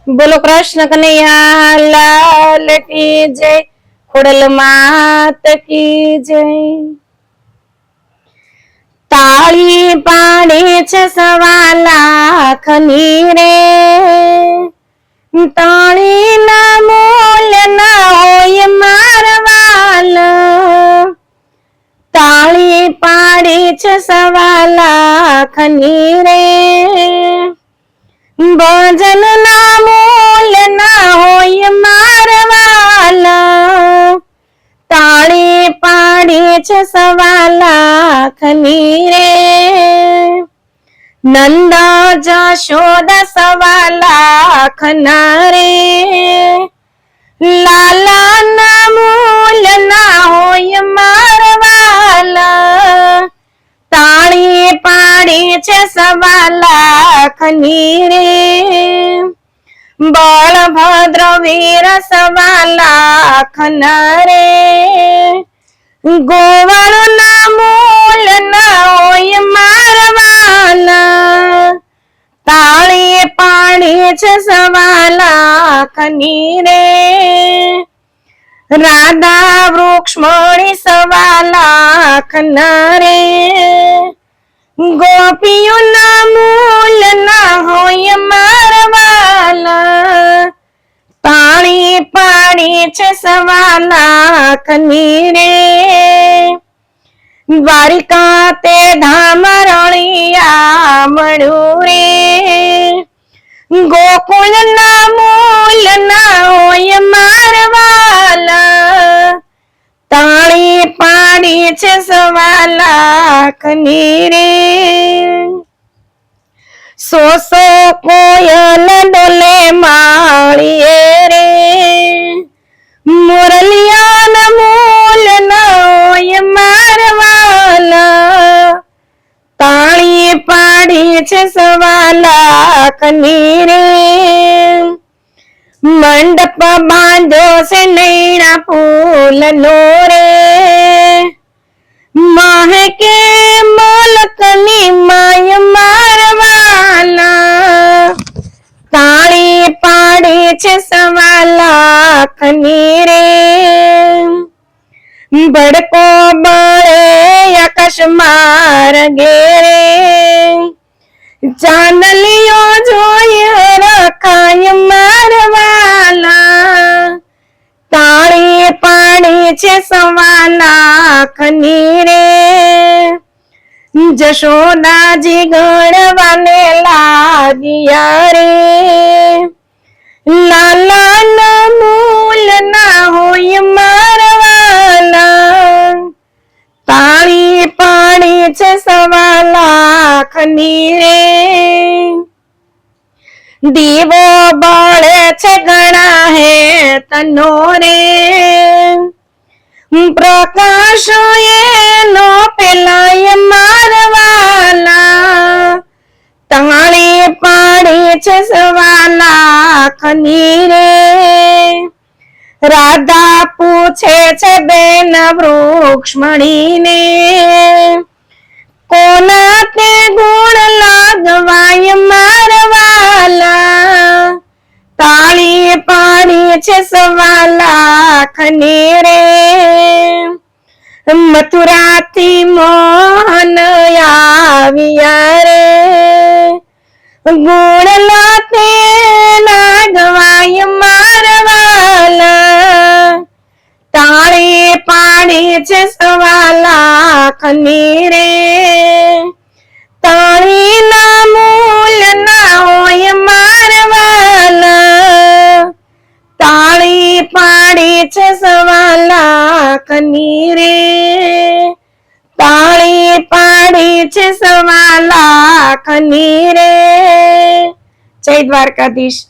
बोलो कृष्ण कन्हैया लाल की जय। खोडल मात की जय। ताळी पाडे छे 1.25 लाखनी रे, ताळी ना मूल्य ना होय मारवाल। ताळी पाडे छे 1.25 लाखनी रे, भजन ना मूल्य ना होय मारवाल। ताळी पाडी छे 1.25 लाखनी रे, नंद जशोदा 1.25 लाखना रे, लाला ना मूल्य ना होय मारवाल। ताळी पाडी छे 1.25 लाखनी रे, बलभद्र वीर 1.25 लाखना रे, गोवाळ ना मूल्य ना होय मारवाल। ताळी पाडी छे 1.25 लाखनी रे, राधा वृक्षमणी 1.25 लाखना रे, गोपियों ना मूल्य ना होय मारवाल। ताळी पाडी छे 1.25 लाखनी रे, द्वारिका ते धाम रळिया મળ્યું रे, गोकुल ना मूल्य ना होय मारवाल। ताळी पाडी छे 1.25 लाखनी रे, सोसो कोयल डोले माळीए रे, मुरलिया ना मूल्य ना होय मारवाल। ताळी पाडी छे 1.25 लाखनी रे, मंडप बांधो से नैना फूल नो रे, महके मोलकनी माय मारवाल। ताळी पाडी छे 1.25 लाखनी रे, बड़को बळे आकाश मार्गे रे, चांदलियो जोई रखाय मारवाल। ताळी पाडी छे 1.25 लाखनी रे, जशोदाजी गणवाने लागिया रे, लाला ना मूल्य ना होय मारवाल। ताळी पाडी छे 1.25 लाखनी रे, દીવો બળે છે ઘણા હે તનો રે, પ્રકાશ એનો પેલાય મારવાલા। તાળી પાડી છે 1.25 લાખની રે, રાધા પૂછે છે બેન વૃક્ષમણીને, કોના તે ગુણ લાગવાય મારવાલા। તાળી પાડી છે 1.25 લાખની રે, મથુરાથી મોહન આવ્યા રે, ગુણ લાતે લાગવાય મારવાલા। તાળી પાડી છે 1.25 લાખની રે, તાળી ના મૂલ્ય ના હોય મારવાલ। તાળી પાડી છે 1.25 લાખની રે, તાળી પાડી છે 1.25 લાખની રે। જય દ્વારકાધીશ।